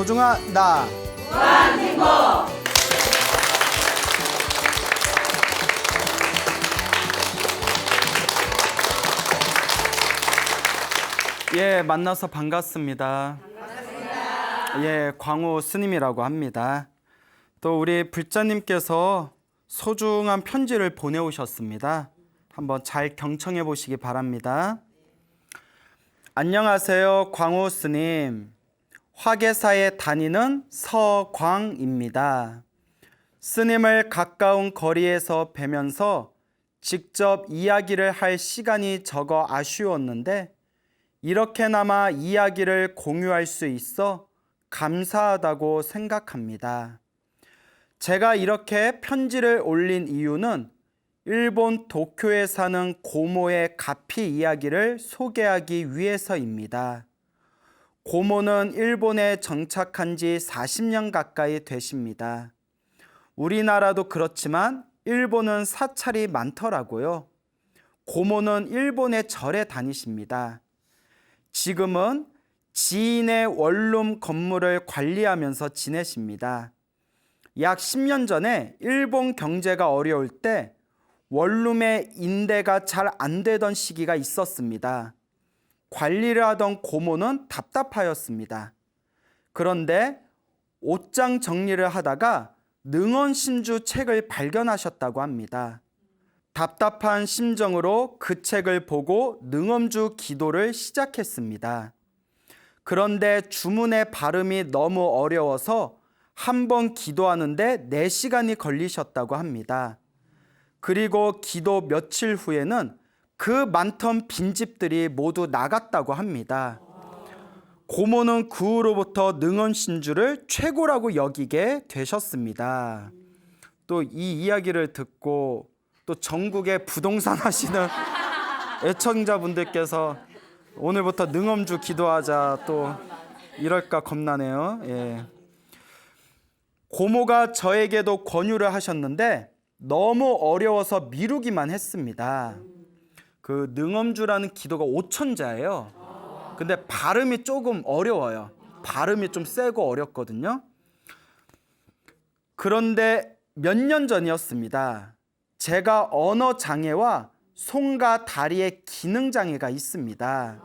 소중한 나 무한행복. 예, 만나서 반갑습니다. 예, 광우 스님이라고 합니다. 또 우리 불자님께서 소중한 편지를 보내오셨습니다. 한번 잘 경청해 보시기 바랍니다. 안녕하세요, 광우 스님. 화계사에 다니는 서광입니다. 스님을 가까운 거리에서 뵈면서 직접 이야기를 할 시간이 적어 아쉬웠는데 이렇게나마 이야기를 공유할 수 있어 감사하다고 생각합니다. 제가 이렇게 편지를 올린 이유는 일본 도쿄에 사는 고모의 가피 이야기를 소개하기 위해서입니다. 고모는 일본에 정착한 지 40년 가까이 되십니다. 우리나라도 그렇지만 일본은 사찰이 많더라고요. 고모는 일본의 절에 다니십니다. 지금은 지인의 원룸 건물을 관리하면서 지내십니다. 약 10년 전에 일본 경제가 어려울 때 원룸의 임대가 잘 안 되던 시기가 있었습니다. 관리를 하던 고모는 답답하였습니다. 그런데 옷장 정리를 하다가 능언신주 책을 발견하셨다고 합니다. 답답한 심정으로 그 책을 보고 능엄주 기도를 시작했습니다. 그런데 주문의 발음이 너무 어려워서 한 번 기도하는데 4시간이 걸리셨다고 합니다. 그리고 기도 며칠 후에는 그 많던 빈집들이 모두 나갔다고 합니다. 고모는 그 후로부터 능언신주를 최고라고 여기게 되셨습니다. 또 이 이야기를 듣고 또 전국에 부동산 하시는 애청자분들께서 오늘부터 능엄주 기도하자 또 이럴까 겁나네요. 예. 고모가 저에게도 권유를 하셨는데 너무 어려워서 미루기만 했습니다. 그 능엄주라는 기도가 5천자예요. 근데 발음이 조금 어려워요. 발음이 좀 세고 어렵거든요. 그런데 몇 년 전이었습니다. 제가 언어 장애와 손과 다리에 기능 장애가 있습니다.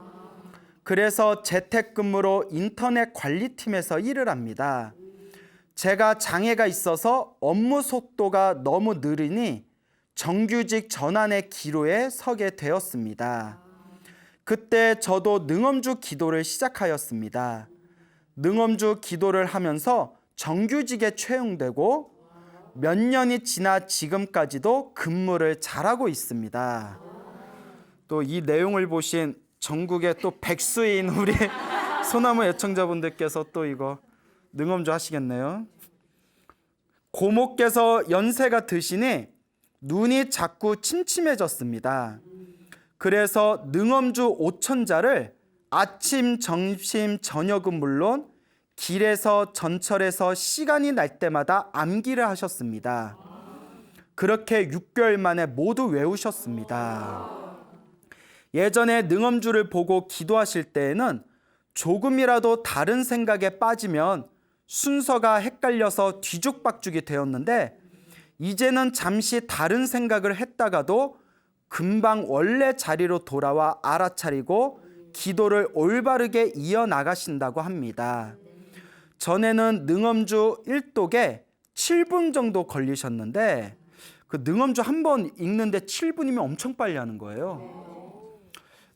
그래서 재택근무로 인터넷 관리팀에서 일을 합니다. 제가 장애가 있어서 업무 속도가 너무 느리니 정규직 전환의 기로에 서게 되었습니다. 그때 저도 능엄주 기도를 시작하였습니다. 능엄주 기도를 하면서 정규직에 채용되고 몇 년이 지나 지금까지도 근무를 잘하고 있습니다. 또 이 내용을 보신 전국의 또 백수인 우리 소나무 애청자분들께서 또 이거 능엄주 하시겠네요. 고모께서 연세가 드시니 눈이 자꾸 침침해졌습니다. 그래서 능엄주 5천자를 아침, 점심, 저녁은 물론 길에서 전철에서 시간이 날 때마다 암기를 하셨습니다. 그렇게 6개월 만에 모두 외우셨습니다. 예전에 능엄주를 보고 기도하실 때에는 조금이라도 다른 생각에 빠지면 순서가 헷갈려서 뒤죽박죽이 되었는데 이제는 잠시 다른 생각을 했다가도 금방 원래 자리로 돌아와 알아차리고 기도를 올바르게 이어나가신다고 합니다. 전에는 능엄주 1독에 7분 정도 걸리셨는데 그 능엄주 한 번 읽는데 7분이면 엄청 빨리 하는 거예요.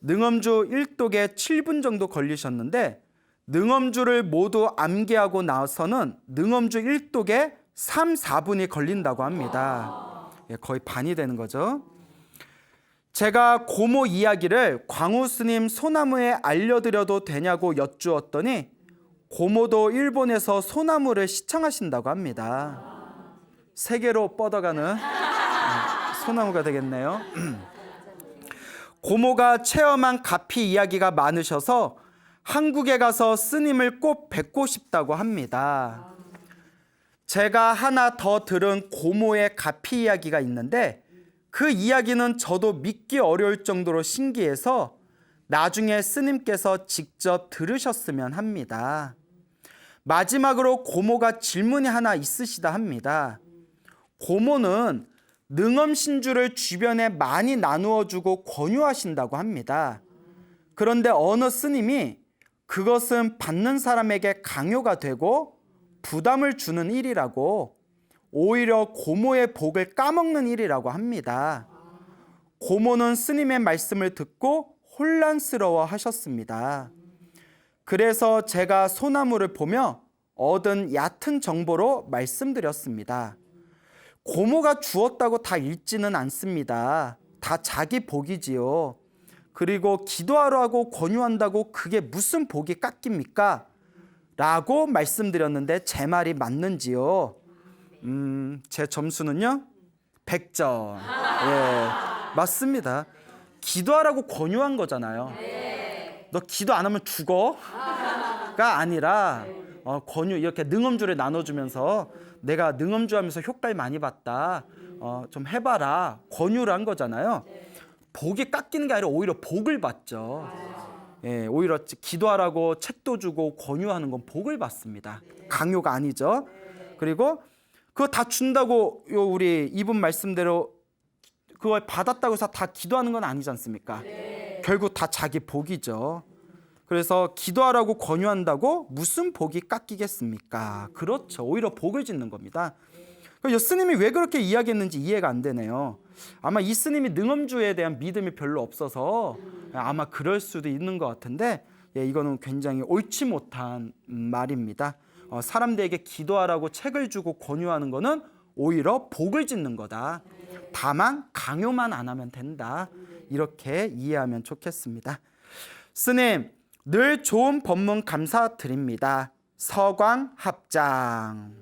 능엄주 1독에 7분 정도 걸리셨는데 능엄주를 모두 암기하고 나서는 능엄주 1독에 3, 4분이 걸린다고 합니다. 거의 반이 되는 거죠. 제가 고모 이야기를 광우 스님 소나무에 알려드려도 되냐고 여쭈었더니 고모도 일본에서 소나무를 시청하신다고 합니다. 세계로 뻗어가는 소나무가 되겠네요. 고모가 체험한 가피 이야기가 많으셔서 한국에 가서 스님을 꼭 뵙고 싶다고 합니다. 제가 하나 더 들은 고모의 가피 이야기가 있는데 그 이야기는 저도 믿기 어려울 정도로 신기해서 나중에 스님께서 직접 들으셨으면 합니다. 마지막으로 고모가 질문이 하나 있으시다 합니다. 고모는 능엄신주를 주변에 많이 나누어 주고 권유하신다고 합니다. 그런데 어느 스님이 그것은 받는 사람에게 강요가 되고 부담을 주는 일이라고, 오히려 고모의 복을 까먹는 일이라고 합니다. 고모는 스님의 말씀을 듣고 혼란스러워 하셨습니다. 그래서 제가 소나무를 보며 얻은 얕은 정보로 말씀드렸습니다. 고모가 주었다고 다 읽지는 않습니다. 다 자기 복이지요. 그리고 기도하라고 권유한다고 그게 무슨 복이 깎입니까? 라고 말씀드렸는데 제 말이 맞는지요? 제 점수는요? 100점. 예, 맞습니다. 기도하라고 권유한 거잖아요. 너 기도 안 하면 죽어가 아니라 권유, 이렇게 능엄주를 나눠주면서 내가 능엄주하면서 효과를 많이 봤다, 좀 해봐라, 권유를 한 거잖아요. 복이 깎이는 게 아니라 오히려 복을 받죠. 예, 오히려 기도하라고 책도 주고 권유하는 건 복을 받습니다. 강요가 아니죠. 그리고 그거 다 준다고 우리 이분 말씀대로 그걸 받았다고 해서 다 기도하는 건 아니지 않습니까? 결국 다 자기 복이죠. 그래서 기도하라고 권유한다고 무슨 복이 깎이겠습니까? 그렇죠. 오히려 복을 짓는 겁니다. 스님이 왜 그렇게 이야기했는지 이해가 안 되네요. 아마 이 스님이 능엄주에 대한 믿음이 별로 없어서 아마 그럴 수도 있는 것 같은데, 이거는 굉장히 옳지 못한 말입니다. 사람들에게 기도하라고 책을 주고 권유하는 거는 오히려 복을 짓는 거다. 다만 강요만 안 하면 된다. 이렇게 이해하면 좋겠습니다. 스님, 늘 좋은 법문 감사드립니다. 서광 합장.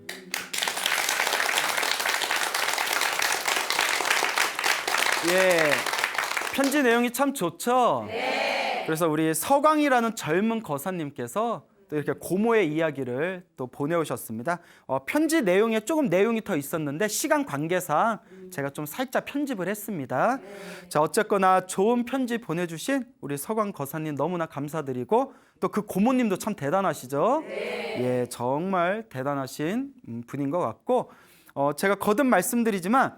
예, 편지 내용이 참 좋죠? 네. 그래서 우리 서광이라는 젊은 거사님께서 또 이렇게 고모의 이야기를 또 보내오셨습니다. 편지 내용에 조금 내용이 더 있었는데 시간 관계상 제가 좀 살짝 편집을 했습니다. 자, 어쨌거나 좋은 편지 보내주신 우리 서광 거사님 너무나 감사드리고, 또 그 고모님도 참 대단하시죠? 예, 정말 대단하신 분인 것 같고, 제가 거듭 말씀드리지만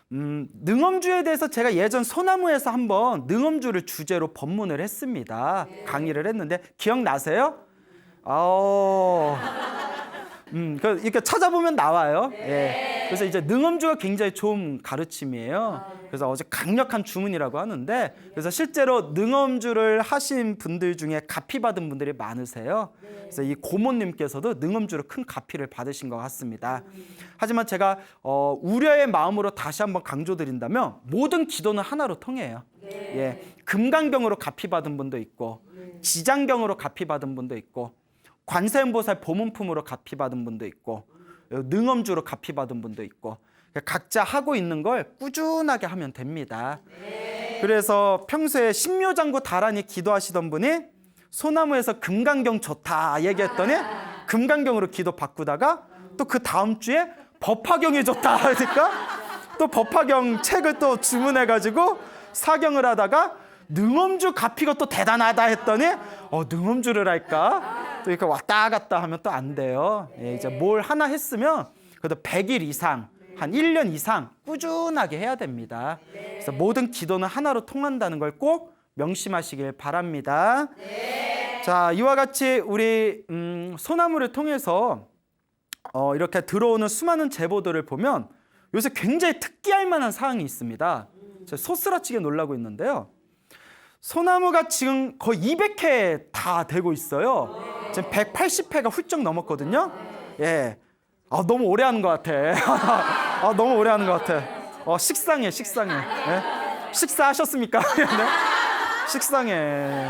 능엄주에 대해서 제가 예전 소나무에서 한번 능엄주를 주제로 법문을 했습니다. 강의를 했는데 기억나세요? 이렇게 찾아보면 나와요. 예. 그래서 이제 능엄주가 굉장히 좋은 가르침이에요. 그래서 어제 강력한 주문이라고 하는데, 그래서 실제로 능엄주를 하신 분들 중에 가피 받은 분들이 많으세요. 그래서 이 고모님께서도 능엄주로 큰 가피를 받으신 것 같습니다. 하지만 제가 우려의 마음으로 다시 한번 강조드린다면 모든 기도는 하나로 통해요. 예. 금강경으로 가피 받은 분도 있고, 지장경으로 가피 받은 분도 있고, 관세음보살 보문품으로 가피 받은 분도 있고, 능엄주로 가피 받은 분도 있고, 각자 하고 있는 걸 꾸준하게 하면 됩니다. 그래서 평소에 신묘장구 다란히 기도하시던 분이 소나무에서 금강경 좋다 얘기했더니 금강경으로 기도 바꾸다가 또 그 다음 주에 법화경이 좋다 하니까 또 법화경 책을 또 주문해가지고 사경을 하다가 능엄주 가피가 또 대단하다 했더니 능엄주를 할까? 또 이렇게 왔다 갔다 하면 또 안 돼요. 예, 이제 뭘 하나 했으면 그래도 100일 이상, 한 1년 이상 꾸준하게 해야 됩니다. 그래서 모든 기도는 하나로 통한다는 걸 꼭 명심하시길 바랍니다. 자, 이와 같이 우리 소나무를 통해서 이렇게 들어오는 수많은 제보들을 보면 요새 굉장히 특기할 만한 사항이 있습니다. 제가 소스라치게 놀라고 있는데요. 소나무가 지금 거의 200회 다 되고 있어요. 지금 180회가 훌쩍 넘었거든요. 예, 너무 오래 하는 것 같아. 너무 오래 하는 것 같아. 식상해. 예? 식사하셨습니까? 네? 식상해.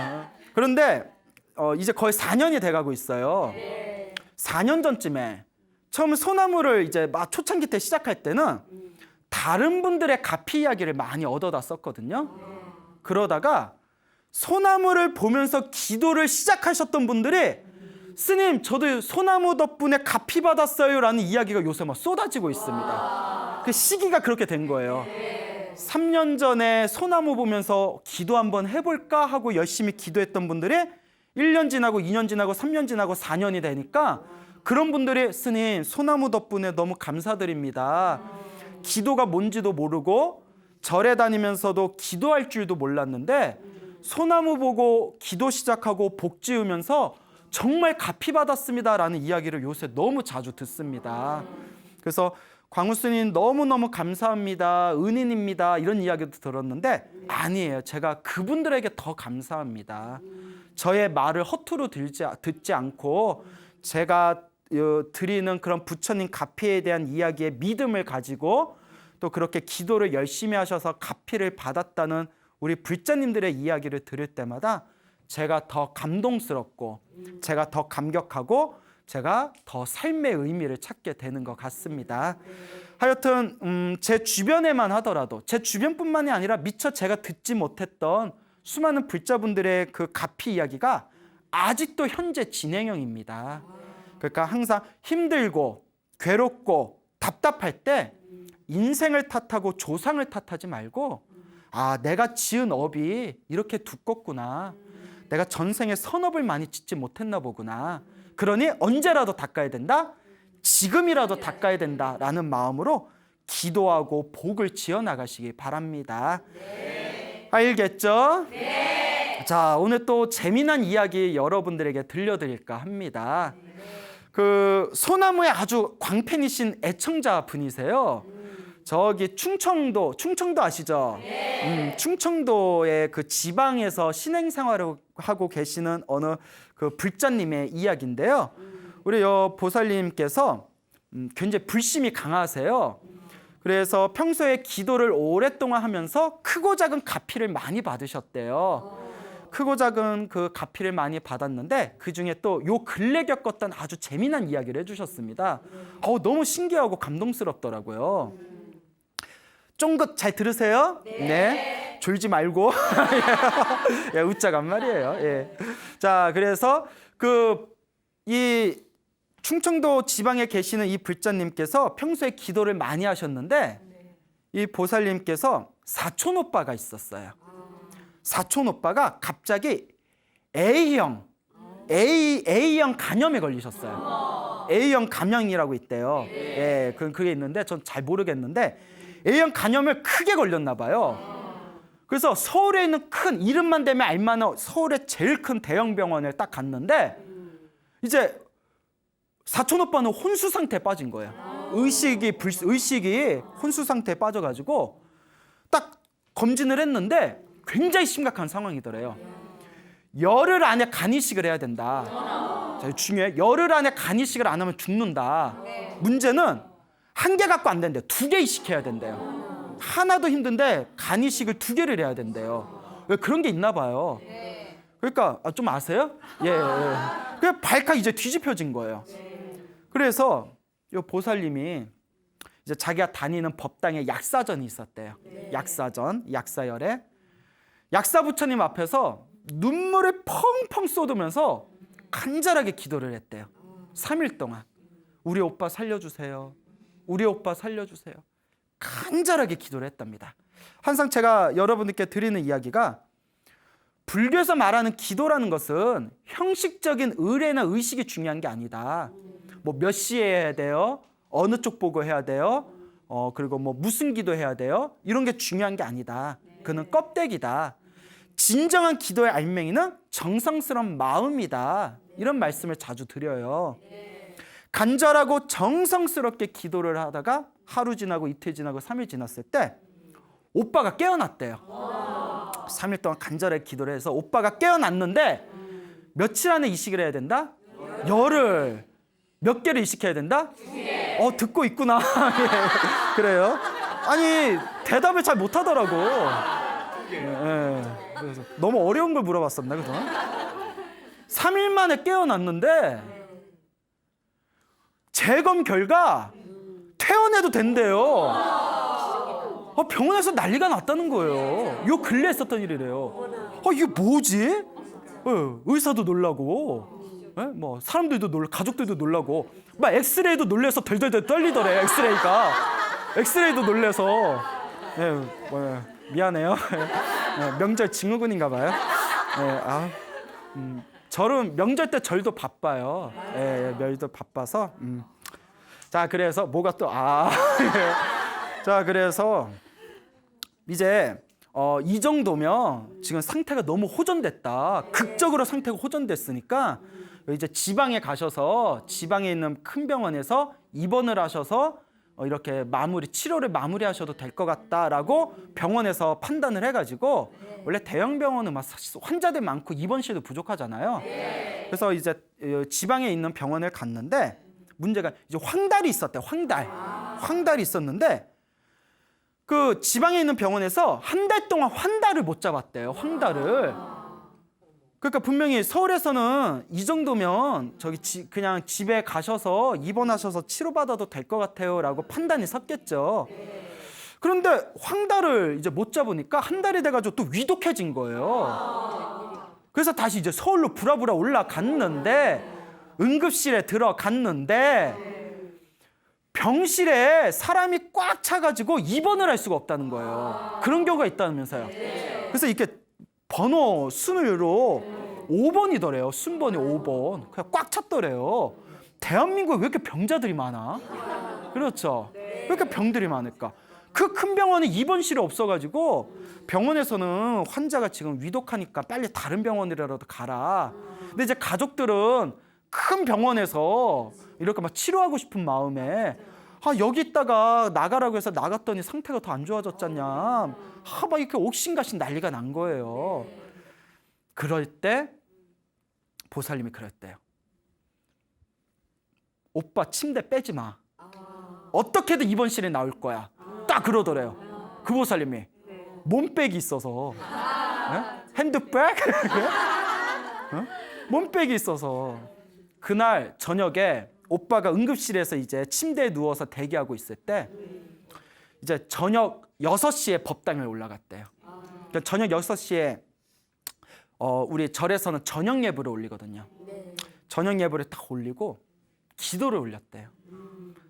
그런데 이제 거의 4년이 돼가고 있어요. 4년 전쯤에 처음 소나무를 이제 막 초창기 때 시작할 때는 다른 분들의 가피 이야기를 많이 얻어다 썼거든요. 그러다가 소나무를 보면서 기도를 시작하셨던 분들이 스님, 저도 소나무 덕분에 가피 받았어요 라는 이야기가 요새 막 쏟아지고 있습니다. 그 시기가 그렇게 된 거예요. 3년 전에 소나무 보면서 기도 한번 해볼까 하고 열심히 기도했던 분들이 1년 지나고 2년 지나고 3년 지나고 4년이 되니까 그런 분들이 스님 소나무 덕분에 너무 감사드립니다. 기도가 뭔지도 모르고 절에 다니면서도 기도할 줄도 몰랐는데 소나무 보고 기도 시작하고 복 지으면서 정말 갚이 받았습니다라는 이야기를 요새 너무 자주 듣습니다. 그래서 광우 스님 너무너무 감사합니다. 은인입니다. 이런 이야기도 들었는데 아니에요. 제가 그분들에게 더 감사합니다. 저의 말을 허투루 듣지 않고 제가 드리는 그런 부처님 갚이에 대한 이야기에 믿음을 가지고 또 그렇게 기도를 열심히 하셔서 갚이를 받았다는 우리 불자님들의 이야기를 들을 때마다 제가 더 감동스럽고 제가 더 감격하고 제가 더 삶의 의미를 찾게 되는 것 같습니다. 하여튼 제 주변에만 하더라도 제 주변뿐만이 아니라 미처 제가 듣지 못했던 수많은 불자분들의 그 갚이 이야기가 아직도 현재 진행형입니다. 그러니까 항상 힘들고 괴롭고 답답할 때 인생을 탓하고 조상을 탓하지 말고 아, 내가 지은 업이 이렇게 두껍구나. 내가 전생에 선업을 많이 짓지 못했나 보구나. 그러니 언제라도 닦아야 된다. 지금이라도 닦아야 된다라는 마음으로 기도하고 복을 지어 나가시기 바랍니다. 네. 알겠죠? 네. 자, 오늘 또 재미난 이야기 여러분들에게 들려드릴까 합니다. 그 소나무의 아주 광팬이신 애청자 분이세요. 저기 충청도 아시죠? 네. 충청도의 그 지방에서 신행 생활을 하고 계시는 어느 그 불자님의 이야기인데요. 우리 보살님께서 굉장히 불심이 강하세요. 그래서 평소에 기도를 오랫동안 하면서 크고 작은 갚이를 많이 받으셨대요. 크고 작은 그 갚이를 많이 받았는데 그중에 또 요 근래 겪었던 아주 재미난 이야기를 해주셨습니다. 너무 신기하고 감동스럽더라고요. 쫑긋 잘 들으세요? 네. 졸지 말고. 예, 웃자간 말이에요. 예. 자, 그래서 이 충청도 지방에 계시는 이 불자님께서 평소에 기도를 많이 하셨는데 이 보살님께서 사촌 오빠가 있었어요. 사촌 오빠가 갑자기 A형 감염에 걸리셨어요. A형 감염이라고 있대요. 예, 그게 있는데 전 잘 모르겠는데 A형 감염을 크게 걸렸나 봐요. 그래서 서울에 있는 큰 이름만 대면 알만한 서울의 제일 큰 대형 병원을 딱 갔는데 이제 사촌 오빠는 혼수 상태에 빠진 거예요. 의식이 혼수 상태에 빠져가지고 딱 검진을 했는데 굉장히 심각한 상황이더래요. 열흘 안에 간이식을 해야 된다. 자, 중요해. 열흘 안에 간이식을 안 하면 죽는다. 문제는 한 개 갖고 안 된대요. 2개 이식해야 된대요. 하나도 힘든데 간이식을 2개를 해야 된대요. 왜 그런 게 있나 봐요. 그러니까 좀 아세요? 예. 그 발칵 이제 뒤집혀진 거예요. 그래서 이 보살님이 이제 자기가 다니는 법당에 약사전이 있었대요. 약사열에 약사 부처님 앞에서 눈물을 펑펑 쏟으면서 간절하게 기도를 했대요. 3일 동안 우리 오빠 살려주세요. 우리 오빠 살려주세요. 간절하게 기도를 했답니다. 항상 제가 여러분들께 드리는 이야기가 불교에서 말하는 기도라는 것은 형식적인 의례나 의식이 중요한 게 아니다. 뭐 몇 시에 해야 돼요? 어느 쪽 보고 해야 돼요? 그리고 뭐 무슨 기도 해야 돼요? 이런 게 중요한 게 아니다. 그는 껍데기다. 진정한 기도의 알맹이는 정성스러운 마음이다. 이런 말씀을 자주 드려요. 간절하고 정성스럽게 기도를 하다가 하루 지나고 이틀 지나고 3일 지났을 때 오빠가 깨어났대요. 3일 동안 간절하게 기도를 해서 오빠가 깨어났는데 며칠 안에 이식을 해야 된다? 열흘. 몇 개를 이식해야 된다? 2개. 듣고 있구나. 예, 그래요. 아니 대답을 잘 못하더라고. 그래서 너무 어려운 걸 물어봤었나 그동안? 3일 만에 깨어났는데 재검 결과 퇴원해도 된대요. 병원에서 난리가 났다는 거예요. 요 근래에 있었던 일이래요. 이게 뭐지? 의사도 놀라고 뭐 사람들도 가족들도 놀라고 막 엑스레이도 놀래서 덜덜덜 떨리더래. 엑스레이도 놀래서 미안해요. 명절 증후군인가 봐요. 절은 명절 때 절도 바빠요. 예, 명절도 바빠서. 자, 그래서 뭐가 또 예. 자, 그래서 이제 이 정도면 지금 상태가 너무 호전됐다. 극적으로 상태가 호전됐으니까 이제 지방에 가셔서 지방에 있는 큰 병원에서 입원을 하셔서 이렇게 치료를 마무리하셔도 될 것 같다라고 병원에서 판단을 해가지고 원래 대형 병원은 막 환자들 많고 입원실도 부족하잖아요. 그래서 이제 지방에 있는 병원을 갔는데 문제가 이제 황달이 있었대요. 황달이 있었는데 그 지방에 있는 병원에서 한 달 동안 환달을 못 잡았대요. 황달을. 그러니까 분명히 서울에서는 이 정도면 그냥 집에 가셔서 입원하셔서 치료받아도 될 것 같아요라고 판단이 섰겠죠. 그런데 황달을 이제 못 잡으니까 한 달이 돼가지고 또 위독해진 거예요. 그래서 다시 이제 서울로 부랴부랴 올라갔는데 응급실에 들어갔는데 병실에 사람이 꽉 차가지고 입원을 할 수가 없다는 거예요. 그런 경우가 있다면서요. 그래서 이렇게 번호 순으로 5번이더래요. 순번이 5번. 그냥 꽉 찼더래요. 대한민국에 왜 이렇게 병자들이 많아? 그렇죠. 왜 이렇게 병들이 많을까? 그 큰 병원에 입원실이 없어가지고 병원에서는 환자가 지금 위독하니까 빨리 다른 병원이라도 가라. 근데 이제 가족들은 큰 병원에서 이렇게 막 치료하고 싶은 마음에 여기 있다가 나가라고 해서 나갔더니 상태가 더 안 좋아졌잖냐. 막 이렇게 옥신각신 난리가 난 거예요. 그럴 때 보살님이 그랬대요. 오빠 침대 빼지 마. 어떻게든 입원실에 나올 거야. 딱 그러더래요. 그 보살님이. 몸백이 있어서. 핸드백? 몸백이 있어서. 그날 저녁에 오빠가 응급실에서 이제 침대에 누워서 대기하고 있을 때 이제 저녁 6시에 법당에 올라갔대요. 그러니까 저녁 6시에 우리 절에서는 저녁 예불을 올리거든요. 저녁 예불을 딱 올리고 기도를 올렸대요.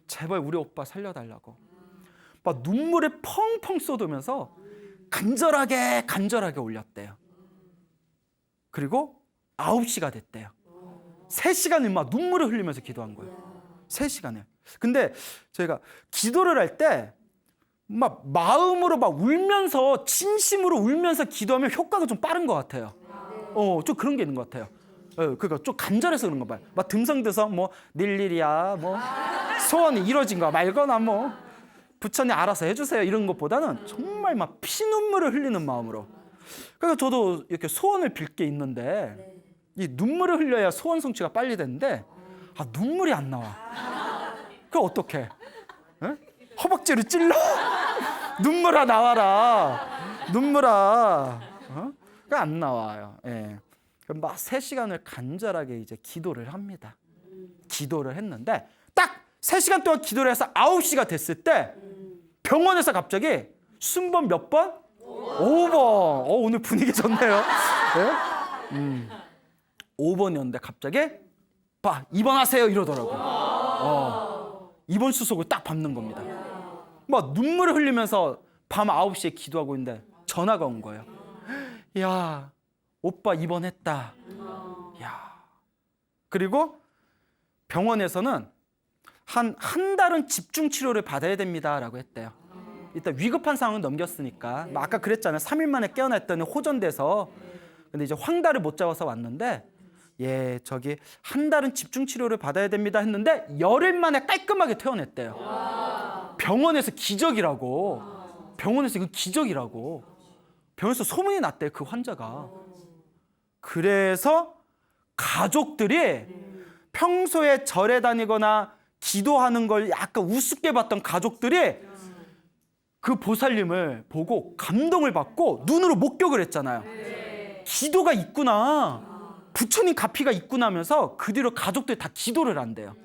제발 우리 오빠 살려달라고. 막 눈물을 펑펑 쏟으면서 간절하게 올렸대요. 그리고 9시가 됐대요. 3시간을 막 눈물을 흘리면서 기도한 거예요. 3시간을. 근데 저희가 기도를 할 때 막 마음으로 막 울면서 진심으로 울면서 기도하면 효과가 좀 빠른 것 같아요. 좀 그런 게 있는 것 같아요. 그러니까 좀 간절해서 그런 거 봐요. 막 듬성듬성 뭐 늘일이야 뭐 소원이 이루어진 거 말거나 뭐 부처님 알아서 해주세요 이런 것보다는 정말 막 피눈물을 흘리는 마음으로. 그러니까 저도 이렇게 소원을 빌 게 있는데 이 눈물을 흘려야 소원 성취가 빨리 되는데 눈물이 안 나와. 그럼 어떡해? 허벅지를 찔러? 눈물아 나와라. 눈물아. 그러니까 안 나와요. 예. 그럼 막 3시간을 간절하게 이제 기도를 합니다. 기도를 했는데 딱 3시간 동안 기도를 해서 9시가 됐을 때 병원에서 갑자기 순번 몇 번? 5번. 오늘 분위기 좋네요. 네? 5번이었는데 갑자기 입원하세요 이러더라고요. 입원 수속을 딱 밟는 겁니다. 막 눈물을 흘리면서 밤 9시에 기도하고 있는데 전화가 온 거예요. 야, 오빠 입원했다. 야. 그리고 병원에서는 한 달은 집중 치료를 받아야 됩니다라고 했대요. 일단 위급한 상황은 넘겼으니까. 아까 그랬잖아요. 3일 만에 깨어났더니 호전돼서. 근데 이제 황달을 못 잡아서 왔는데 한 달은 집중 치료를 받아야 됩니다 했는데 열흘 만에 깔끔하게 퇴원했대요. 병원에서 기적이라고. 병원에서 이거 기적이라고. 병원에서 소문이 났대요. 그 환자가. 그래서 가족들이 평소에 절에 다니거나 기도하는 걸 약간 우습게 봤던 가족들이 그 보살님을 보고 감동을 받고 눈으로 목격을 했잖아요. 기도가 있구나. 부처님 가피가 있구나 하면서 그 뒤로 가족들이 다 기도를 한대요.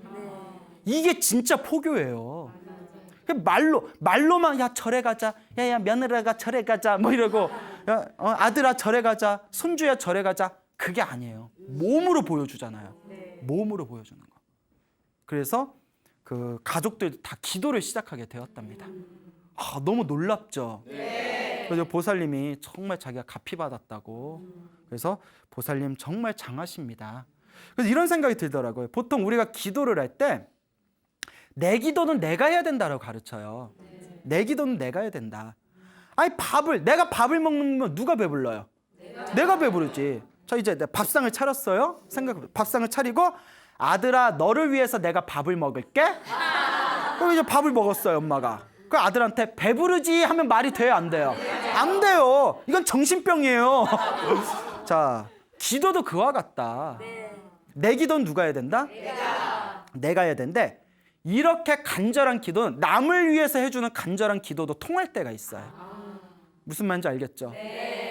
이게 진짜 포교예요. 말로만 야 절에 가자, 야 며느라가 절에 가자 뭐 이러고 아들아 절에 가자, 손주야 절에 가자. 그게 아니에요. 몸으로 보여주잖아요. 몸으로 보여주는 거. 그래서 그 가족들 다 기도를 시작하게 되었답니다. 너무 놀랍죠. 그래서 보살님이 정말 자기가 갚이 받았다고. 그래서 보살님 정말 장하십니다. 그래서 이런 생각이 들더라고요. 보통 우리가 기도를 할 때 내 기도는 내가 해야 된다고 가르쳐요. 내 기도는 내가 해야 된다. 아니 내가 밥을 먹는 누가 배불러요? 내가 배부르지. 저 이제 밥상을 차렸어요. 밥상을 차리고 아들아 너를 위해서 내가 밥을 먹을게. 그럼 이제 밥을 먹었어요 엄마가. 그 아들한테 배부르지 하면 말이 돼요 안 돼요? 안 돼요. 이건 정신병이에요. 자 기도도 그와 같다. 내 기도는 누가 해야 된다? 내가 해야 되는데 이렇게 간절한 기도는 남을 위해서 해주는 간절한 기도도 통할 때가 있어요. 무슨 말인지 알겠죠?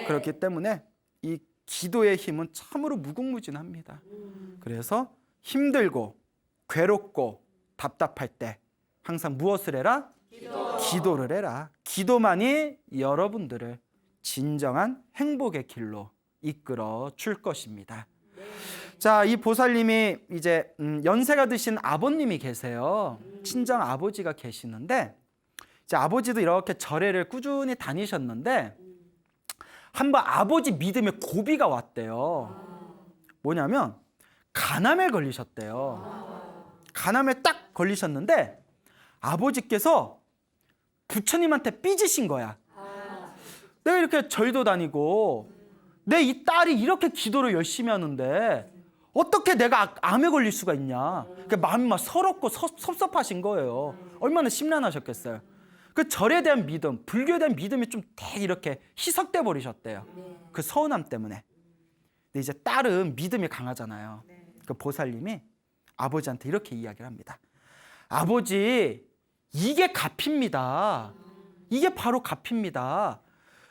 그렇기 때문에 이 기도의 힘은 참으로 무궁무진합니다. 그래서 힘들고 괴롭고 답답할 때 항상 무엇을 해라? 기도를 해라. 기도만이 여러분들을 진정한 행복의 길로 이끌어 줄 것입니다. 자, 이 보살님이 이제 연세가 드신 아버님이 계세요. 친정 아버지가 계시는데 이제 아버지도 이렇게 절에를 꾸준히 다니셨는데 한번 아버지 믿음에 고비가 왔대요. 뭐냐면 간암에 걸리셨대요. 간암에 딱 걸리셨는데 아버지께서 부처님한테 삐지신 거야. 내가 이렇게 절도 다니고 내 이 딸이 이렇게 기도를 열심히 하는데 어떻게 내가 암에 걸릴 수가 있냐. 그러니까 마음이 막 서럽고 섭섭하신 거예요. 얼마나 심란하셨겠어요. 그 절에 대한 믿음, 불교에 대한 믿음이 좀 되게 이렇게 희석돼 버리셨대요. 그 서운함 때문에. 근데 이제 딸은 믿음이 강하잖아요. 그 보살님이 아버지한테 이렇게 이야기를 합니다. 아버지, 이게 값입니다. 이게 바로 값입니다.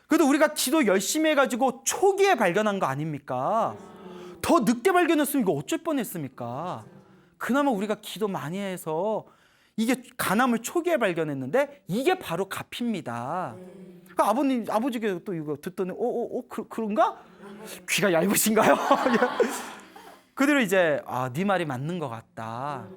그래도 우리가 기도 열심히 해가지고 초기에 발견한 거 아닙니까? 더 늦게 발견했으면 이거 어쩔 뻔했습니까? 그나마 우리가 기도 많이 해서 이게 간암을 초기에 발견했는데 이게 바로 값입니다. 그러니까 아버지가 또 이거 듣더니 그런가? 귀가 얇으신가요? 그대로 이제 네 말이 맞는 것 같다.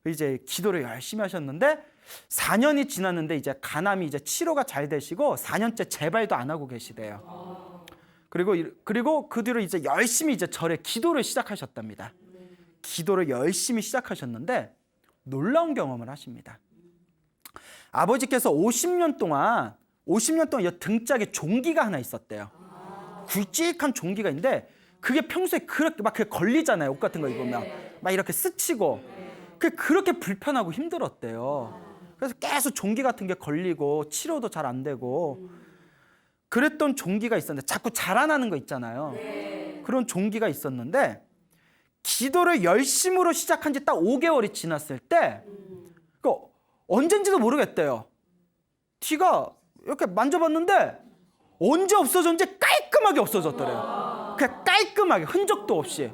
이제 기도를 열심히 하셨는데 4년이 지났는데 이제 간암이 이제 치료가 잘 되시고 4년째 재발도 안 하고 계시대요. 그리고 그 뒤로 이제 열심히 이제 절에 기도를 시작하셨답니다. 기도를 열심히 시작하셨는데 놀라운 경험을 하십니다. 아버지께서 50년 동안 이 등짝에 종기가 하나 있었대요. 굵직한 종기가 있는데 그게 평소에 그렇게 막 걸리잖아요. 옷 같은 거 입으면 막 이렇게 스치고 그렇게 불편하고 힘들었대요. 그래서 계속 종기 같은 게 걸리고 치료도 잘 안 되고 그랬던 종기가 있었는데 자꾸 자라나는 거 있잖아요. 그런 종기가 있었는데 기도를 열심으로 시작한 지 딱 5개월이 지났을 때 언젠지도 모르겠대요. 뒤가 이렇게 만져봤는데 언제 없어졌는지 깔끔하게 없어졌더래요. 그냥 깔끔하게 흔적도 없이.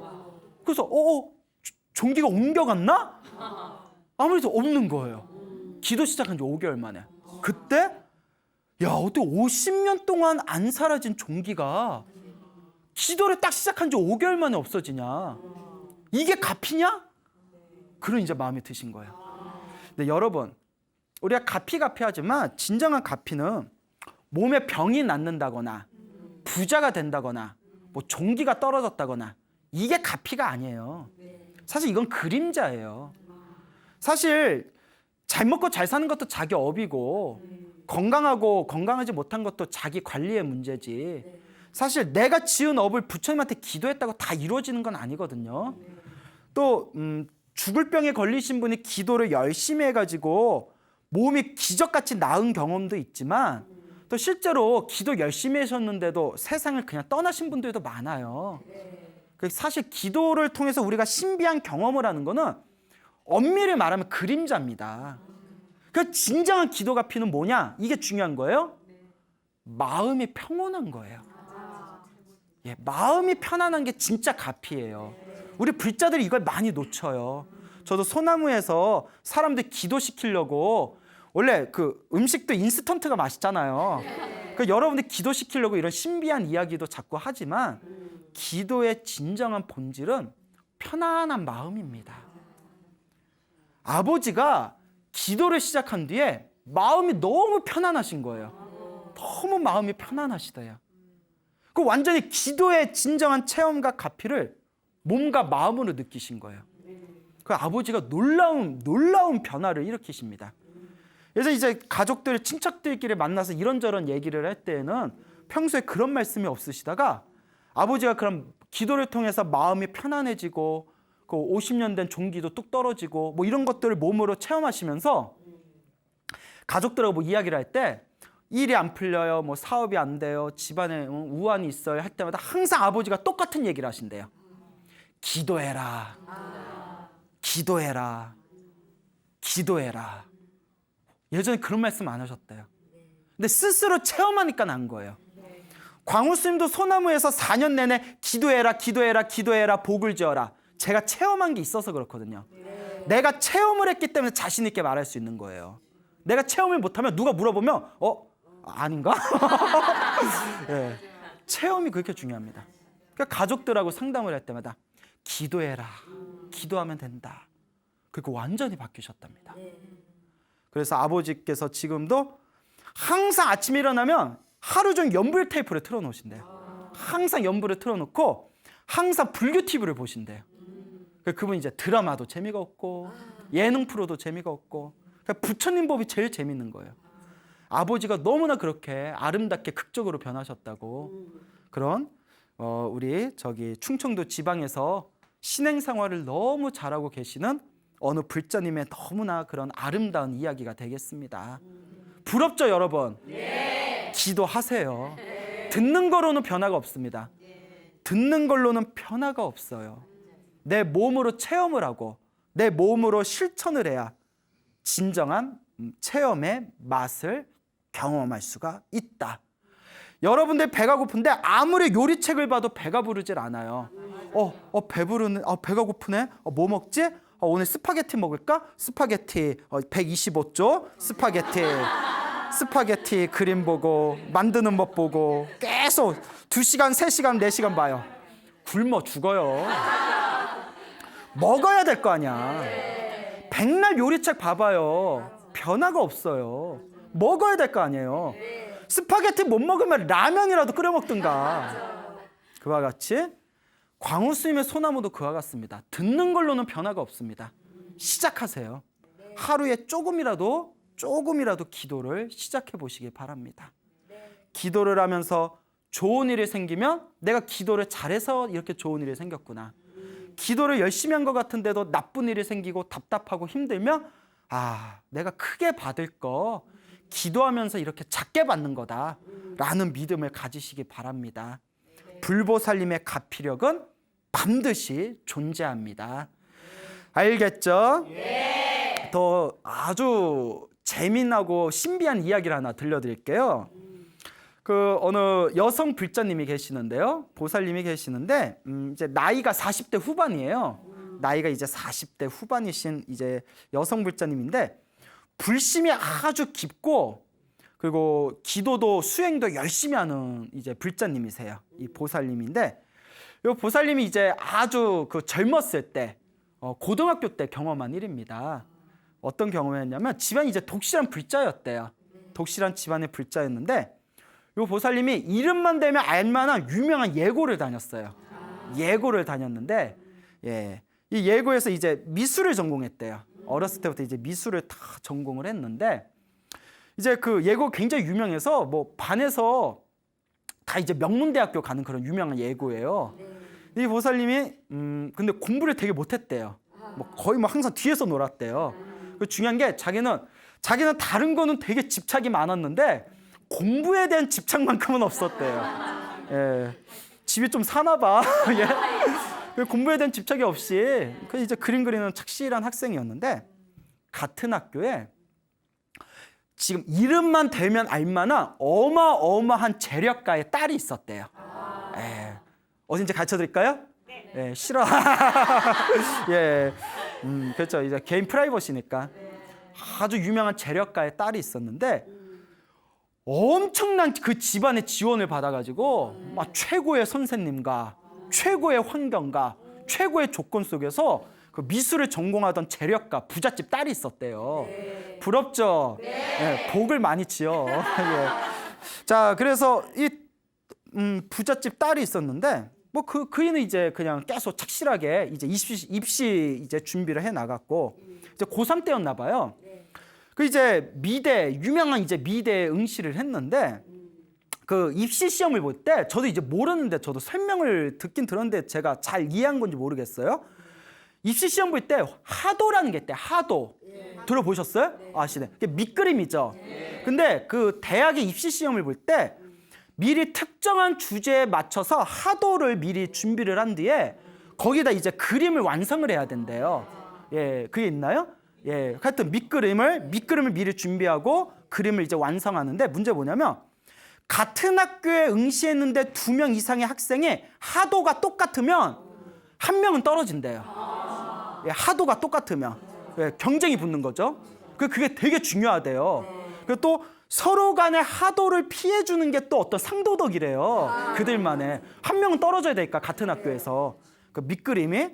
그래서 종기가 옮겨갔나? 아무래도 없는 거예요. 기도 시작한 지 5개월 만에. 그때 어떻게 50년 동안 안 사라진 종기가 기도를 딱 시작한 지 5개월 만에 없어지냐? 이게 값이냐? 그런 이제 마음이 드신 거예요. 근데 여러분, 우리가 가피하지만 진정한 가피는 몸에 병이 낫는다거나 부자가 된다거나 뭐 종기가 떨어졌다거나 이게 가피가 아니에요. 사실 이건 그림자예요. 사실 잘 먹고 잘 사는 것도 자기 업이고 건강하고 건강하지 못한 것도 자기 관리의 문제지. 사실 내가 지은 업을 부처님한테 기도했다고 다 이루어지는 건 아니거든요. 또 죽을 병에 걸리신 분이 기도를 열심히 해가지고 몸이 기적같이 나은 경험도 있지만 또 실제로 기도 열심히 하셨는데도 세상을 그냥 떠나신 분들도 많아요. 사실 기도를 통해서 우리가 신비한 경험을 하는 거는 엄밀히 말하면 그림자입니다. 그 진정한 기도가 피는 뭐냐? 이게 중요한 거예요. 마음이 평온한 거예요. 마음이 편안한 게 진짜 가피예요. 우리 불자들이 이걸 많이 놓쳐요. 저도 소나무에서 사람들 기도시키려고 원래 그 음식도 인스턴트가 맛있잖아요. 여러분들 기도시키려고 이런 신비한 이야기도 자꾸 하지만 기도의 진정한 본질은 편안한 마음입니다. 아버지가 기도를 시작한 뒤에 마음이 너무 편안하신 거예요. 너무 마음이 편안하시대요. 그 완전히 기도의 진정한 체험과 가피를 몸과 마음으로 느끼신 거예요. 그 아버지가 놀라운 변화를 일으키십니다. 그래서 이제 가족들, 친척들끼리 만나서 이런저런 얘기를 할 때에는 평소에 그런 말씀이 없으시다가 아버지가 그런 기도를 통해서 마음이 편안해지고 그 50년 된 종기도 뚝 떨어지고 뭐 이런 것들을 몸으로 체험하시면서 가족들하고 뭐 이야기를 할 때 일이 안 풀려요, 뭐 사업이 안 돼요, 집안에 우환이 있어요 할 때마다 항상 아버지가 똑같은 얘기를 하신대요. 기도해라. 기도해라. 기도해라. 예전에 그런 말씀 안 하셨대요. 근데 스스로 체험하니까 난 거예요. 광우 스님도 소나무에서 4년 내내 기도해라, 기도해라, 기도해라, 복을 지어라. 제가 체험한 게 있어서 그렇거든요. 내가 체험을 했기 때문에 자신 있게 말할 수 있는 거예요. 내가 체험을 못하면 누가 물어보면 아닌가? 네. 체험이 그렇게 중요합니다. 그러니까 가족들하고 상담을 할 때마다 기도해라. 기도하면 된다. 그리고 완전히 바뀌셨답니다. 그래서 아버지께서 지금도 항상 아침에 일어나면 하루 종일 연불 테이프를 틀어놓으신대요. 항상 연불을 틀어놓고 항상 불교 TV를 보신대요. 그분 이제 드라마도 재미가 없고 예능 프로도 재미가 없고 부처님 법이 제일 재밌는 거예요. 아버지가 너무나 그렇게 아름답게 극적으로 변하셨다고. 그런 우리 저기 충청도 지방에서 신행 생활을 너무 잘하고 계시는 어느 불자님의 너무나 그런 아름다운 이야기가 되겠습니다. 부럽죠, 여러분? 네. 기도하세요. 듣는 거로는 변화가 없습니다. 듣는 걸로는 변화가 없어요. 내 몸으로 체험을 하고 내 몸으로 실천을 해야 진정한 체험의 맛을 경험할 수가 있다. 여러분들 배가 고픈데 아무리 요리책을 봐도 배가 부르질 않아요. 배가 고프네. 뭐 먹지? 오늘 스파게티 먹을까? 스파게티 125조 스파게티 그림 보고 만드는 법 보고 계속 2시간, 3시간, 4시간 봐요. 굶어 죽어요. 먹어야 될 거 아니야. 백날 요리책 봐봐요. 변화가 없어요. 먹어야 될 거 아니에요. 스파게티 못 먹으면 라면이라도 끓여 먹든가. 그와 같이 광우 스님의 소나무도 그와 같습니다. 듣는 걸로는 변화가 없습니다. 시작하세요. 하루에 조금이라도 기도를 시작해 보시기 바랍니다. 기도를 하면서 좋은 일이 생기면 내가 기도를 잘해서 이렇게 좋은 일이 생겼구나. 기도를 열심히 한 것 같은데도 나쁜 일이 생기고 답답하고 힘들면 내가 크게 받을 거 기도하면서 이렇게 작게 받는 거다라는 믿음을 가지시기 바랍니다. 불보살님의 가피력은 반드시 존재합니다. 알겠죠? 네. 더 아주 재미나고 신비한 이야기를 하나 들려드릴게요. 어느 여성 불자님이 계시는데요. 보살님이 계시는데 이제 나이가 40대 후반이에요. 나이가 이제 40대 후반이신 이제 여성 불자님인데 불심이 아주 깊고 그리고 기도도 수행도 열심히 하는 이제 불자님이세요. 이 보살님인데 이 보살님이 이제 아주 젊었을 때 고등학교 때 경험한 일입니다. 어떤 경험이었냐면 집안이 이제 독실한 불자였대요. 독실한 집안의 불자였는데 이 보살님이 이름만 대면 알만한 유명한 예고를 다녔어요. 예고를 다녔는데 이 예고에서 이제 미술을 전공했대요. 어렸을 때부터 이제 미술을 다 전공을 했는데 이제 그 예고 굉장히 유명해서 뭐 반에서 다 이제 명문대학교 가는 그런 유명한 예고예요. 이 보살님이 근데 공부를 되게 못했대요. 거의 항상 뒤에서 놀았대요. 중요한 게 자기는 다른 거는 되게 집착이 많았는데 공부에 대한 집착만큼은 없었대요. 집이 좀 사나 봐. 공부에 대한 집착이 없이 이제 그림 그리는 착실한 학생이었는데 같은 학교에 지금 이름만 대면 알만한 어마어마한 재력가의 딸이 있었대요. 어딘지 가르쳐 드릴까요? 네. 싫어. 그렇죠. 이제 개인 프라이버시니까. 아주 유명한 재력가의 딸이 있었는데 엄청난 그 집안의 지원을 받아가지고 막 최고의 선생님과 최고의 환경과 최고의 조건 속에서 그 미술을 전공하던 재력가 부잣집 딸이 있었대요. 부럽죠? 복을 많이 지어. 자, 그래서 이 부잣집 딸이 있었는데 뭐 그이는 이제 그냥 계속 착실하게 이제 입시 이제 준비를 해 나갔고 이제 고3 때였나 봐요. 그 이제 유명한 이제 미대 응시를 했는데 그 입시 시험을 볼 때 저도 이제 모르는데 저도 설명을 듣긴 들었는데 제가 잘 이해한 건지 모르겠어요. 입시 시험 볼 때 하도라는 게 있대. 하도. 들어보셨어요? 아시네. 그게 밑그림이죠. 근데 그 대학의 입시 시험을 볼 때 미리 특정한 주제에 맞춰서 하도를 미리 준비를 한 뒤에 거기다 이제 그림을 완성을 해야 된대요. 예, 그게 있나요? 예, 하여튼 밑그림을 미리 준비하고 그림을 이제 완성하는데 문제 뭐냐면 같은 학교에 응시했는데 2명 이상의 학생이 하도가 똑같으면 한 명은 떨어진대요. 예, 하도가 똑같으면 예, 경쟁이 붙는 거죠. 그게 되게 중요하대요. 그리고 또 서로 간의 하도를 피해주는 게 또 어떤 상도덕이래요. 그들만의. 한 명은 떨어져야 되니까 같은 학교에서. 그 밑그림이.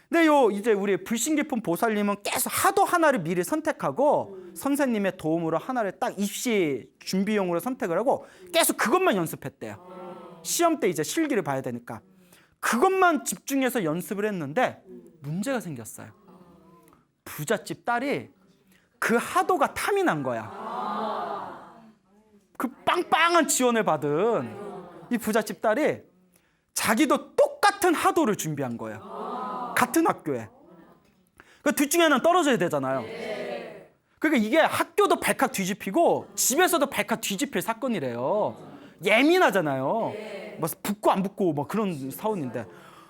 근데 이제 우리 불신 깊은 보살님은 계속 하도 하나를 미리 선택하고 선생님의 도움으로 하나를 딱 입시 준비용으로 선택을 하고 계속 그것만 연습했대요. 시험 때 이제 실기를 봐야 되니까. 그것만 집중해서 연습을 했는데 문제가 생겼어요. 부잣집 딸이 그 하도가 탐이 난 거야. 그 빵빵한 지원을 받은 이 부잣집 딸이 자기도 똑같은 하도를 준비한 거예요. 같은 학교에. 그 둘 중에 하나는 떨어져야 되잖아요. 그러니까 이게 학교도 발칵 뒤집히고 집에서도 발칵 뒤집힐 사건이래요. 예민하잖아요. 뭐 붙고 안 붙고 뭐 그런 사원인데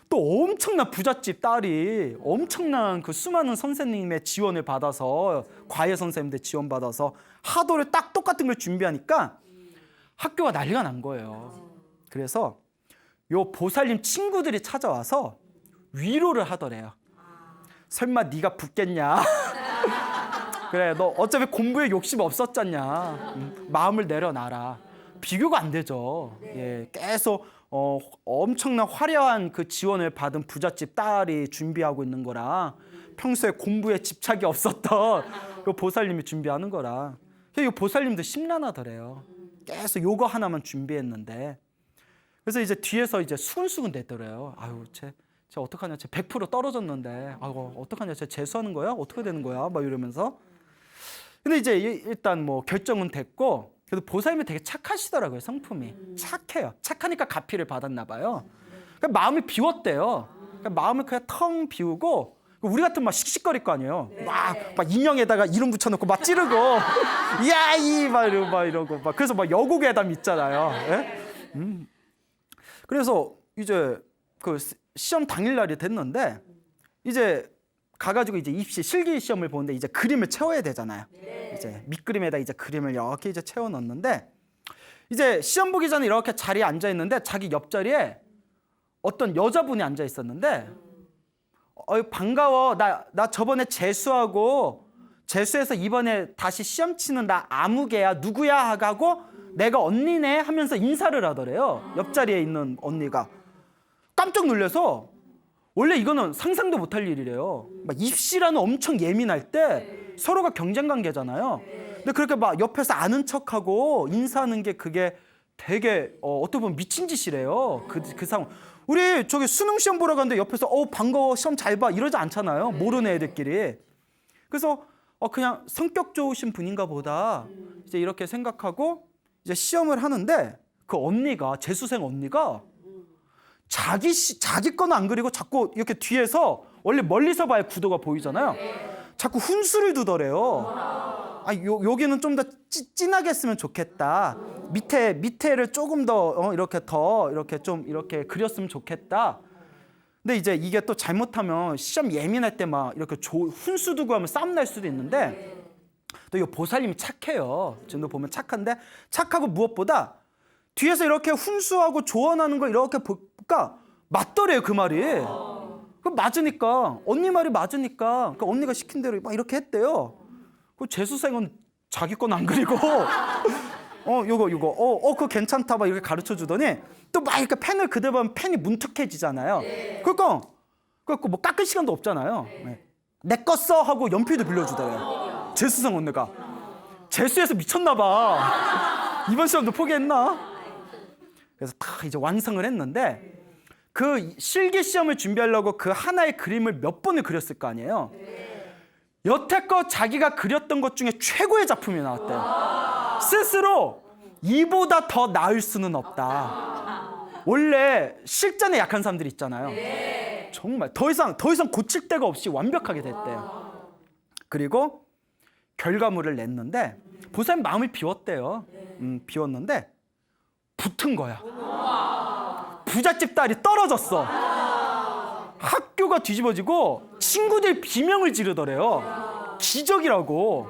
또 엄청난 부잣집 딸이 엄청난 그 수많은 선생님의 지원을 받아서 과외 선생님들 지원 받아서 하도를 딱 똑같은 걸 준비하니까 학교가 난리가 난 거예요. 그래서 요 보살님 친구들이 찾아와서 위로를 하더래요. 설마 네가 붙겠냐? 그래, 너 어차피 공부에 욕심 없었잖냐. 마음을 내려놔라. 비교가 안 되죠. 예, 계속 엄청난 화려한 그 지원을 받은 부잣집 딸이 준비하고 있는 거라 평소에 공부에 집착이 없었던 그 보살님이 준비하는 거라. 이 보살님도 심란하더래요. 계속 요거 하나만 준비했는데. 그래서 이제 뒤에서 이제 수근수근 대더래요. 아유, 쟤 어떡하냐? 쟤 100% 떨어졌는데. 아이고, 어떡하냐? 쟤 재수하는 거야? 어떻게 되는 거야? 막 이러면서. 근데 이제 일단 뭐 결정은 됐고, 그래도 보살님이 되게 착하시더라고요. 성품이 착해요. 착하니까 가피를 받았나 봐요. 그러니까 마음을 비웠대요. 그러니까 마음을 그냥 텅 비우고 우리 같으면 막 씩씩거릴 거 아니에요. 막 인형에다가 이름 붙여놓고 막 찌르고 야이 막 이러고 막 그래서 막 여고괴담 있잖아요. 예? 그래서 이제 그 시험 당일날이 됐는데 이제 가가지고 이제 입시 실기 시험을 보는데 이제 그림을 채워야 되잖아요. 이제 밑그림에다 이제 그림을 이렇게 이제 채워 넣는데 이제 시험 보기 전에 이렇게 자리에 앉아 있는데 자기 옆자리에 어떤 여자분이 앉아 있었는데 반가워. 나 저번에 재수해서 이번에 다시 시험 치는 나 아무개야. 누구야? 하고 내가 언니네 하면서 인사를 하더래요. 옆자리에 있는 언니가. 깜짝 놀라서 원래 이거는 상상도 못할 일이래요. 막 입시라는 엄청 예민할 때 서로가 경쟁 관계잖아요. 근데 그렇게 막 옆에서 아는 척하고 인사하는 게 그게 되게 어떻게 보면 미친 짓이래요. 그 상황. 우리 저기 수능 시험 보러 갔는데 옆에서 반가워 시험 잘 봐 이러지 않잖아요. 모르는 애들끼리. 그래서 그냥 성격 좋으신 분인가 보다 이제 이렇게 생각하고 이제 시험을 하는데 그 언니가 재수생 언니가 자기 거는 안 그리고 자꾸 이렇게 뒤에서 원래 멀리서 봐야 구도가 보이잖아요. 자꾸 훈수를 두더래요. 여기는 좀 더 진하게 했으면 좋겠다. 밑에를 조금 더 이렇게 좀 이렇게 그렸으면 좋겠다. 근데 이제 이게 또 잘못하면 시험 예민할 때 막 이렇게 훈수 두고 하면 싸움 날 수도 있는데 또 이 보살님이 착해요. 지금도 보면 착한데 착하고 무엇보다 뒤에서 이렇게 훈수하고 조언하는 거 이렇게 보니까 맞더래요. 그 말이. 그 맞으니까 언니 말이 맞으니까 그 언니가 시킨 대로 막 이렇게 했대요. 그 재수생은 자기 건 안 그리고 요거 그거 괜찮다 막 이렇게 가르쳐 주더니 또 막 이렇게 펜을 그대로 보면 펜이 문득해지잖아요. 그러니까 뭐 깎을 시간도 없잖아요. 내 거 써 하고 연필도 빌려주더래요. 재수생 언니가 재수해서 미쳤나 봐. 이번 시험도 포기했나? 그래서 다 이제 완성을 했는데 그 실기 시험을 준비하려고 그 하나의 그림을 몇 번을 그렸을 거 아니에요. 여태껏 자기가 그렸던 것 중에 최고의 작품이 나왔대요. 스스로 이보다 더 나을 수는 없다. 원래 실전에 약한 사람들 있잖아요. 정말 더 이상 고칠 데가 없이 완벽하게 됐대요. 그리고 결과물을 냈는데 보살님 마음을 비웠대요. 비웠는데 붙은 거야. 부잣집 딸이 떨어졌어. 학교가 뒤집어지고 친구들 비명을 지르더래요. 기적이라고.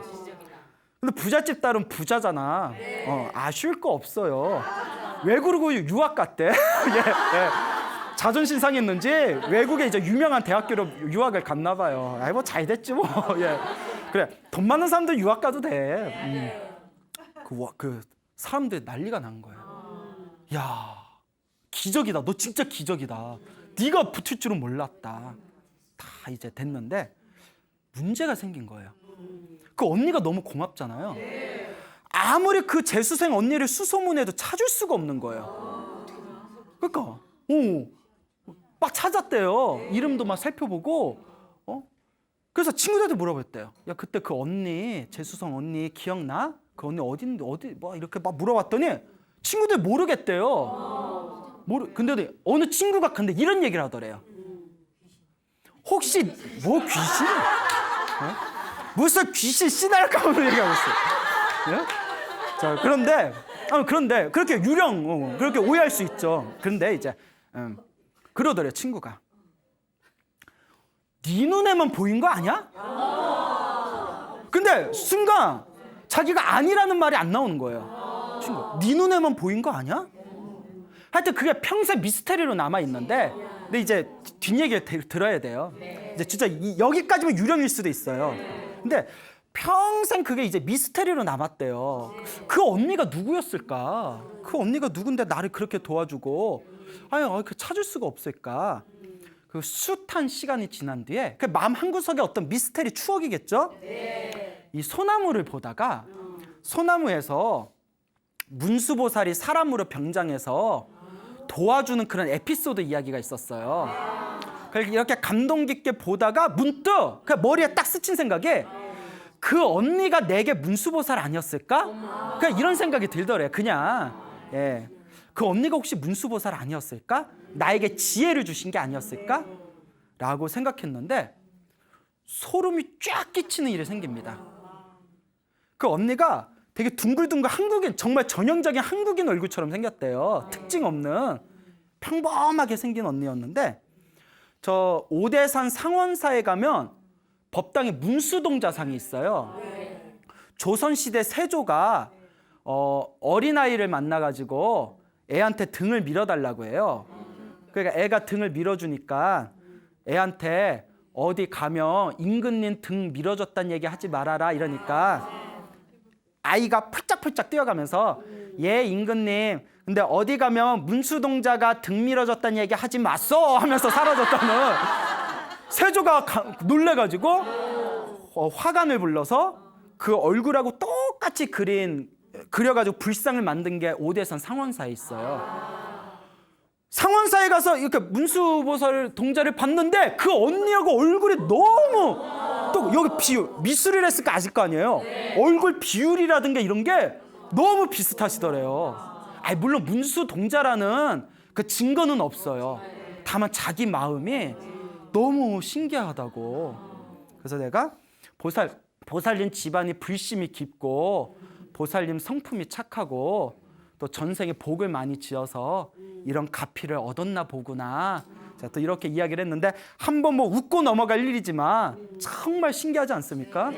근데 부잣집 딸은 부자잖아. 아쉬울 거 없어요. 왜 그러고 유학 갔대? 예. 자존심 상했는지 외국에 이제 유명한 대학교로 유학을 갔나 봐요. 아이 뭐 잘 됐지 뭐. 예. 그래 돈 많은 사람들 유학 가도 돼. 그 사람들 난리가 난 거예요. 야 기적이다. 너 진짜 기적이다. 네가 붙을 줄은 몰랐다. 다 이제 됐는데 문제가 생긴 거예요. 그 언니가 너무 고맙잖아요. 아무리 그 재수생 언니를 수소문해도 찾을 수가 없는 거예요. 그러니까 막 찾았대요. 이름도 막 살펴보고 그래서 친구들한테 물어봤대요. 야 그때 그 언니 재수생 언니 기억나? 그 언니 어디 뭐 이렇게 막 물어봤더니 친구들 모르겠대요. 근데 어느 친구가 근데 이런 얘기를 하더래요. 혹시 뭐 귀신? 무슨 귀신 씨날까오는 얘기하고 있어요. 예? 자 그런데 그렇게 그렇게 오해할 수 있죠. 그런데 이제 그러더래요 친구가. 네 눈에만 보인 거 아니야? 근데 순간 자기가 아니라는 말이 안 나오는 거예요. 친구, 네 눈에만 보인 거 아니야? 하여튼 그게 평생 미스테리로 남아 있는데, 근데 이제 뒷얘기를 들어야 돼요. 이제 진짜 여기까지면 유령일 수도 있어요. 근데 평생 그게 이제 미스테리로 남았대요. 그 언니가 누구였을까? 그 언니가 누군데 나를 그렇게 도와주고, 그 찾을 수가 없을까? 그 숱한 시간이 지난 뒤에 그 마음 한구석에 어떤 미스테리 추억이겠죠? 이 소나무를 보다가 소나무에서 문수보살이 사람으로 병장해서 도와주는 그런 에피소드 이야기가 있었어요. 그래서 이렇게 감동 깊게 보다가 문득 그 머리에 딱 스친 생각에 그 언니가 내게 문수보살 아니었을까? 그냥 이런 생각이 들더래요. 그냥 그 언니가 혹시 문수보살 아니었을까? 나에게 지혜를 주신 게 아니었을까? 라고 생각했는데 소름이 쫙 끼치는 일이 생깁니다. 그 언니가 되게 둥글둥글 한국인, 정말 전형적인 한국인 얼굴처럼 생겼대요. 특징 없는 평범하게 생긴 언니였는데 저 오대산 상원사에 가면 법당에 문수동자상이 있어요. 조선시대 세조가 어린아이를 만나가지고 애한테 등을 밀어달라고 해요. 그러니까 애가 등을 밀어주니까 애한테 어디 가면 임금님 등 밀어줬다는 얘기 하지 말아라 이러니까 아이가 펄짝펄짝 뛰어가면서 예 임금님 근데 어디 가면 문수동자가 등 밀어줬다는 얘기 하지 마소 하면서 사라졌다는 세조가 놀래가지고 화관을 불러서 그 얼굴하고 똑같이 그려가지고 불상을 만든 게 오대산 상원사에 있어요. 상원사에 가서 이렇게 문수보살 동자를 봤는데 그 언니하고 얼굴이 너무 또 여기 미술을 했으니까 아실 거 아니에요. 얼굴 비율이라든가 이런 게 너무 비슷하시더래요. 물론 문수동자라는 그 증거는 없어요. 다만 자기 마음이 너무 신기하다고. 그래서 내가 보살님 집안이 불심이 깊고 보살님 성품이 착하고 또 전생에 복을 많이 지어서 이런 가피를 얻었나 보구나. 자, 또 이렇게 이야기를 했는데 한번 뭐 웃고 넘어갈 일이지만 정말 신기하지 않습니까?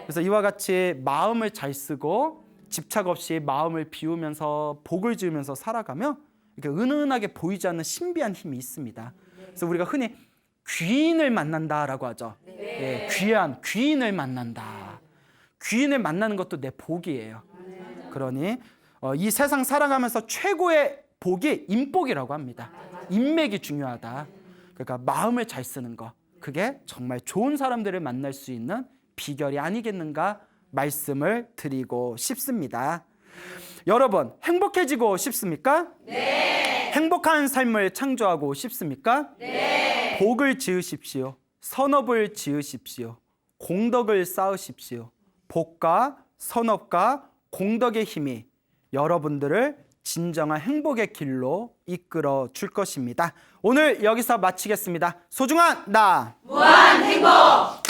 그래서 이와 같이 마음을 잘 쓰고 집착 없이 마음을 비우면서 복을 지으면서 살아가면 이렇게 은은하게 보이지 않는 신비한 힘이 있습니다. 그래서 우리가 흔히 귀인을 만난다라고 하죠. 귀한 귀인을 만난다. 귀인을 만나는 것도 내 복이에요. 그러니 이 세상 살아가면서 최고의 복이 인복이라고 합니다. 인맥이 중요하다. 그러니까 마음을 잘 쓰는 거. 그게 정말 좋은 사람들을 만날 수 있는 비결이 아니겠는가 말씀을 드리고 싶습니다. 여러분, 행복해지고 싶습니까? 네. 행복한 삶을 창조하고 싶습니까? 네. 복을 지으십시오. 선업을 지으십시오. 공덕을 쌓으십시오. 복과 선업과 공덕의 힘이 여러분들을 진정한 행복의 길로 이끌어 줄 것입니다. 오늘 여기서 마치겠습니다. 소중한 나 무한 행복.